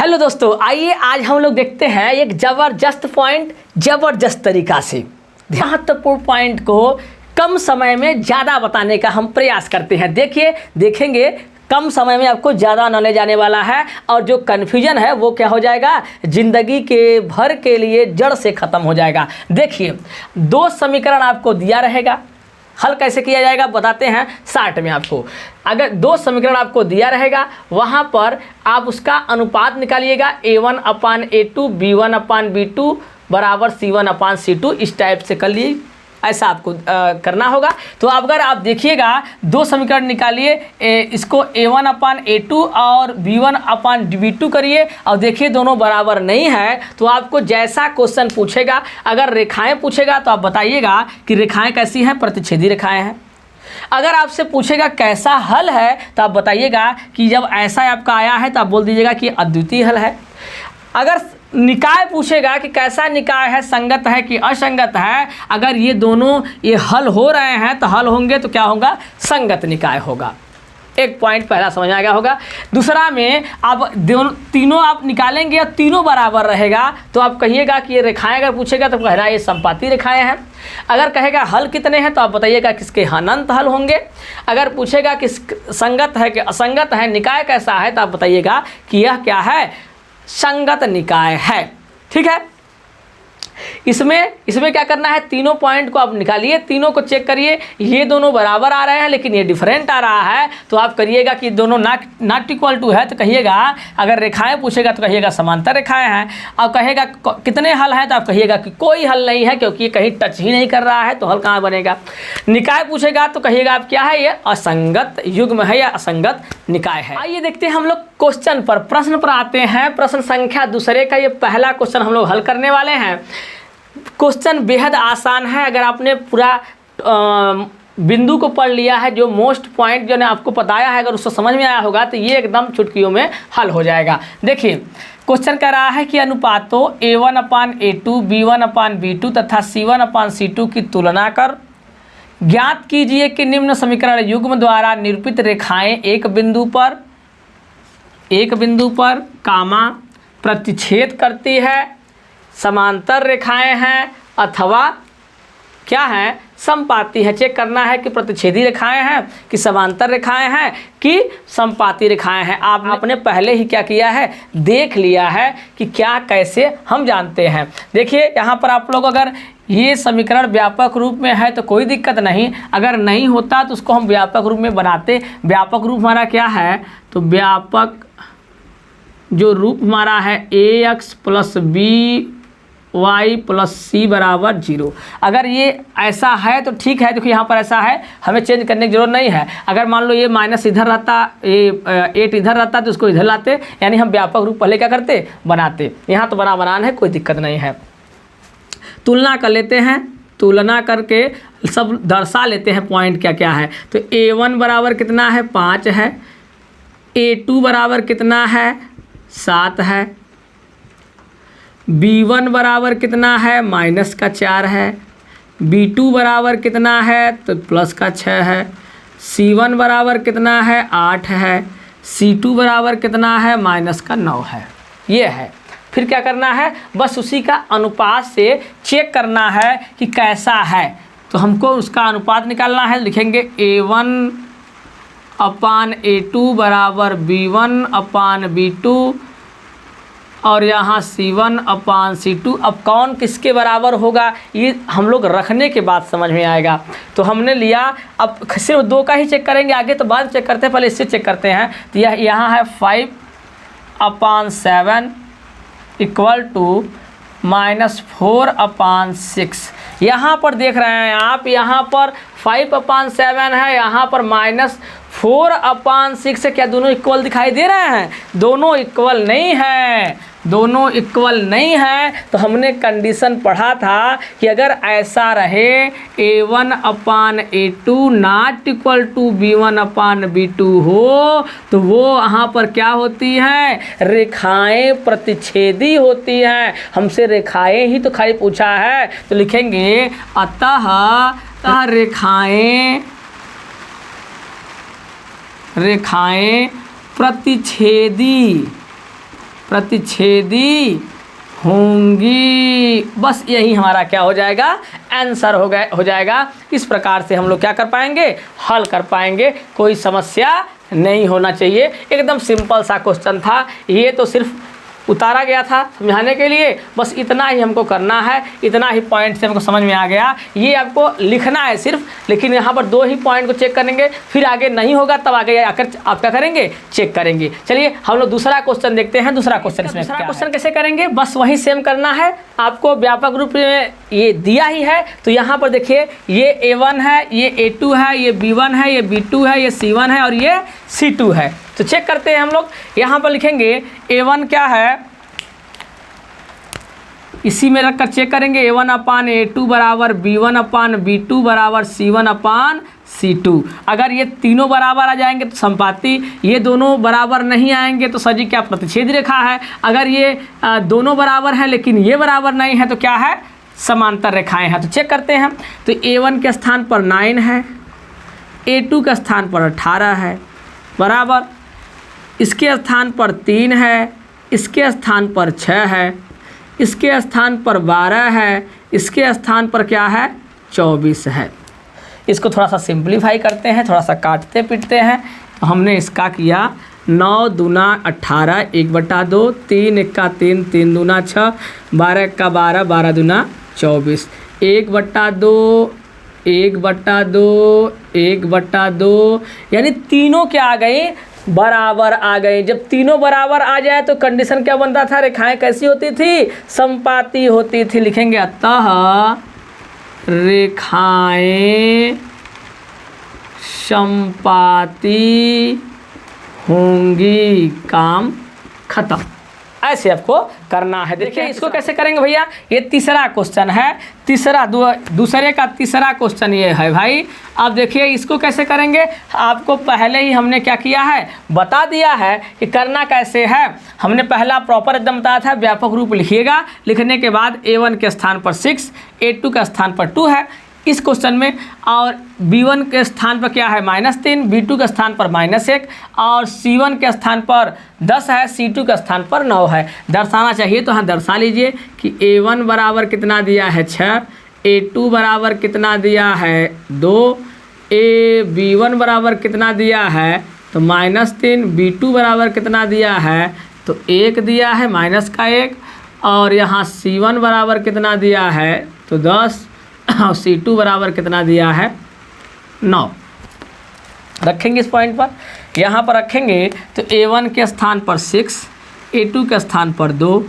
Hello दोस्तों, आइए आज हम लोग देखते हैं एक ज़बरदस्त पॉइंट ज़बरदस्त तरीका से महत्वपूर्ण पॉइंट को कम समय में ज़्यादा बताने का हम प्रयास करते हैं। देखेंगे कम समय में आपको ज़्यादा नॉलेज आने वाला है और जो कन्फ्यूजन है वो क्या हो जाएगा, ज़िंदगी के भर के लिए जड़ से ख़त्म हो जाएगा। देखिए, दो समीकरण आपको दिया रहेगा, हल कैसे किया जाएगा बताते हैं शार्ट में आपको। अगर दो समीकरण आपको दिया रहेगा, वहाँ पर आप उसका अनुपात निकालिएगा, A1/A2 B1/B2 बराबर C1/C2, इस टाइप से कर लिए, ऐसा आपको करना होगा। तो अगर आप देखिएगा दो समीकरण निकालिए, इसको A1/A2 और B1/B2 करिए और देखिए दोनों बराबर नहीं है तो आपको जैसा क्वेश्चन पूछेगा, अगर रेखाएं पूछेगा तो आप बताइएगा कि रेखाएं कैसी हैं, प्रतिच्छेदी रेखाएं हैं। अगर आपसे पूछेगा कैसा हल है तो आप बताइएगा कि जब ऐसा आपका आया है तो आप बोल दीजिएगा कि अद्वितीय हल है। अगर निकाय पूछेगा कि कैसा निकाय है, संगत है कि असंगत है, अगर ये दोनों ये हल हो रहे हैं तो हल होंगे तो क्या होगा, संगत निकाय होगा। एक पॉइंट पहला समझ आ गया होगा। दूसरा में आप तीनों आप निकालेंगे और तीनों बराबर रहेगा तो आप कहिएगा कि ये रेखाएं, अगर पूछेगा तो कहना ये संपाती रेखाएं हैं। अगर कहेगा हल कितने हैं तो आप बताइएगा किसके अनंत हल होंगे। अगर पूछेगा कि संगत है कि असंगत है, निकाय कैसा है, तो आप बताइएगा कि यह क्या है, संगत निकाय है। ठीक है, इसमें क्या करना है, तीनों पॉइंट को आप निकालिए, तीनों को चेक करिए, ये दोनों बराबर आ रहे हैं लेकिन ये डिफरेंट आ रहा है तो आप करिएगा कि दोनों नॉट इक्वल टू है तो कहिएगा, अगर रेखाएं पूछेगा तो कहिएगा समांतर रेखाएं हैं, और कहेगा कितने हल हैं तो आप कहिएगा कि कोई हल नहीं है क्योंकि ये कहीं टच ही नहीं कर रहा है तो हल कहाँ बनेगा। निकाय पूछेगा तो कहिएगा आप क्या है, ये असंगत युग्म है या असंगत निकाय है। आइए देखते हैं हम लोग क्वेश्चन पर, प्रश्न पर आते हैं। प्रश्न संख्या दूसरे का ये पहला क्वेश्चन हम लोग हल करने वाले हैं। क्वेश्चन बेहद आसान है, अगर आपने पूरा बिंदु को पढ़ लिया है, जो मोस्ट पॉइंट जो ने आपको बताया है, अगर उसको समझ में आया होगा तो ये एकदम चुटकियों में हल हो जाएगा। देखिए, क्वेश्चन कह रहा है कि अनुपातों A1/A2 B1/B2 तथा C1/C2 की तुलना कर ज्ञात कीजिए कि निम्न समीकरण युग्म द्वारा निरूपित रेखाएं एक बिंदु पर कामा प्रतिच्छेद करती है, समांतर रेखाएं हैं अथवा क्या है, समपाती है। चेक करना है कि प्रतिच्छेदी रेखाएं हैं कि समांतर रेखाएं हैं कि समपाती रेखाएं हैं। आपने पहले ही क्या किया है, देख लिया है कि क्या कैसे हम जानते हैं। देखिए यहाँ पर आप लोग, अगर ये समीकरण व्यापक रूप में है तो कोई दिक्कत नहीं, अगर नहीं होता तो उसको हम व्यापक रूप में बनाते। व्यापक रूप हमारा क्या है, तो व्यापक जो रूप हमारा है AX + BY + C = 0। अगर ये ऐसा है तो ठीक है, देखिए यहाँ पर ऐसा है, हमें चेंज करने की जरूरत नहीं है। अगर मान लो ये माइनस इधर रहता, ये 8 इधर रहता तो उसको इधर लाते, यानी हम व्यापक रूप पहले क्या करते, बनाते। यहाँ तो बनाना है, कोई दिक्कत नहीं है। तुलना कर लेते हैं, तुलना करके सब दर्शा लेते हैं पॉइंट क्या क्या है। तो A1 बराबर कितना है, 5 है। A2 बराबर कितना है, 7 है। B1 बराबर कितना है, -4 है। B2 बराबर कितना है, तो +6 है। C1 बराबर कितना है, 8 है। C2 बराबर कितना है, -9 है। ये है। फिर क्या करना है, बस उसी का अनुपात से चेक करना है कि कैसा है। तो हमको उसका अनुपात निकालना है, लिखेंगे A1/A2 बराबर B1/B2 और यहाँ C1/C2। अब कौन किसके बराबर होगा ये हम लोग रखने के बाद समझ में आएगा। तो हमने लिया, अब सिर्फ दो का ही चेक करेंगे, आगे तो बाद चेक करते हैं, पहले इससे चेक करते हैं। तो यह यहाँ है 5/7 = -4/6। यहाँ पर देख रहे हैं आप, यहाँ पर 5/7 है, यहाँ पर -4/6 है। क्या दोनों इक्वल दिखाई दे रहे हैं? दोनों इक्वल नहीं है, दोनों इक्वल नहीं है। तो हमने कंडीशन पढ़ा था कि अगर ऐसा रहे A1/A2 ≠ B1/B2 हो तो वो यहाँ पर क्या होती हैं, रेखाएं प्रतिच्छेदी होती हैं। हमसे रेखाएं ही तो खाली पूछा है, तो लिखेंगे अतः रेखाएं प्रतिच्छेदी प्रतिच्छेदी होंगी। बस यही हमारा क्या हो जाएगा, आंसर हो जाएगा। इस प्रकार से हम लोग क्या कर पाएंगे, हल कर पाएंगे। कोई समस्या नहीं होना चाहिए, एकदम सिंपल सा क्वेश्चन था। ये तो सिर्फ उतारा गया था समझाने के लिए, बस इतना ही हमको करना है, इतना ही पॉइंट से हमको समझ में आ गया। ये आपको लिखना है सिर्फ, लेकिन यहाँ पर 2 ही पॉइंट को चेक करेंगे, फिर आगे नहीं होगा तब आगे आकर आप क्या करेंगे, चेक करेंगे। चलिए हम लोग दूसरा क्वेश्चन देखते हैं। दूसरा क्वेश्चन कैसे करेंगे, बस वही सेम करना है। आपको व्यापक रूप में ये दिया ही है, तो यहाँ पर देखिए ये A1 है, ये A2 है, ये B1 है, ये B2 है, ये C1 है और ये C2 है। तो चेक करते हैं हम लोग। यहाँ पर लिखेंगे A1 क्या है, इसी में रखकर चेक करेंगे। A1 अपान A2 बराबर B1 अपान B2 बराबर C1 अपान C2। अगर ये तीनों बराबर आ जाएंगे तो संपाती, ये दोनों बराबर नहीं आएंगे तो सर जी क्या प्रतिच्छेद रेखा है। अगर ये दोनों बराबर हैं लेकिन ये बराबर नहीं है तो क्या है, समांतर रेखाएं हैं। तो चेक करते हैं। तो A1 के स्थान पर 9 है, A2 के स्थान पर 18 है बराबर, इसके स्थान पर 3 है, इसके स्थान पर 6 है, इसके स्थान पर 12 है, इसके स्थान पर क्या है, 24 है। इसको थोड़ा सा सिंप्लीफाई करते हैं, थोड़ा सा काटते पीटते हैं। तो हमने इसका किया 9 दूना 18, 1/2, 3 1 3, 3 दूना 6, 12 1 12, 12 दूना 24, 1/2, 1/2, 1/2, यानी तीनों क्या आ गई, बराबर आ गए। जब तीनों बराबर आ जाए तो कंडीशन क्या बनता था, रेखाएं कैसी होती थी, समपाती होती थी। लिखेंगे अतः रेखाएं समपाती होंगी, काम खत्म। ऐसे आपको करना है। देखिए इसको कैसे करेंगे भैया, ये तीसरा क्वेश्चन है, दूसरे का तीसरा क्वेश्चन ये है भाई। अब देखिए इसको कैसे करेंगे, आपको पहले ही हमने क्या किया है, बता दिया है कि करना कैसे है। हमने पहला प्रॉपर एकदम बताया था, व्यापक रूप लिखिएगा। लिखने के बाद A1 के स्थान पर 6, A2 के स्थान पर 2 है इस क्वेश्चन में, और B1 के स्थान पर क्या है -3, B2 के स्थान पर -1 और C1 के स्थान पर 10 है, C2 के स्थान पर 9 है। दर्शाना चाहिए तो हाँ दर्शा लीजिए कि A1 बराबर कितना दिया है 6, A2 बराबर कितना दिया है 2, B1 बराबर कितना दिया है तो -3, B2 बराबर कितना दिया है तो 1 दिया है, माइनस का 1, और यहाँ C1 बराबर कितना दिया है तो 10 और C2 बराबर कितना दिया है 9। रखेंगे इस पॉइंट पर, यहाँ पर रखेंगे तो A1 के स्थान पर 6, A2 के स्थान पर 2,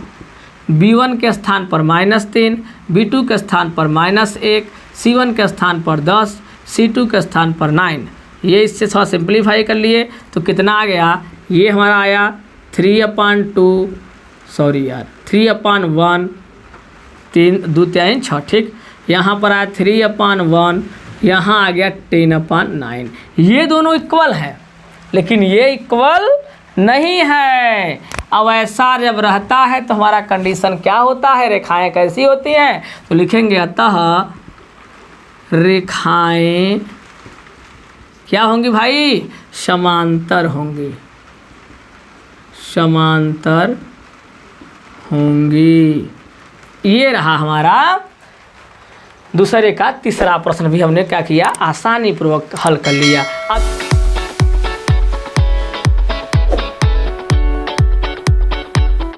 B1 के स्थान पर -3, B2 के स्थान पर -1, C1 के स्थान पर 10, C2 के स्थान पर 9। ये इससे थोड़ा सिंप्लीफाई कर लिए तो कितना आ गया, ये हमारा आया 3/2, सॉरी यार 3/1, 3 2 3 6, ठीक। यहाँ पर आया 3/1, यहाँ आ गया 10/9। ये दोनों इक्वल हैं लेकिन ये इक्वल नहीं है। अब ऐसा जब रहता है तो हमारा कंडीशन क्या होता है, रेखाएं कैसी होती हैं, तो लिखेंगे अतः रेखाएं क्या होंगी भाई, समांतर होंगी, समांतर होंगी। ये रहा हमारा दूसरे का तीसरा प्रश्न, भी हमने क्या किया, आसानी पूर्वक हल कर लिया। अब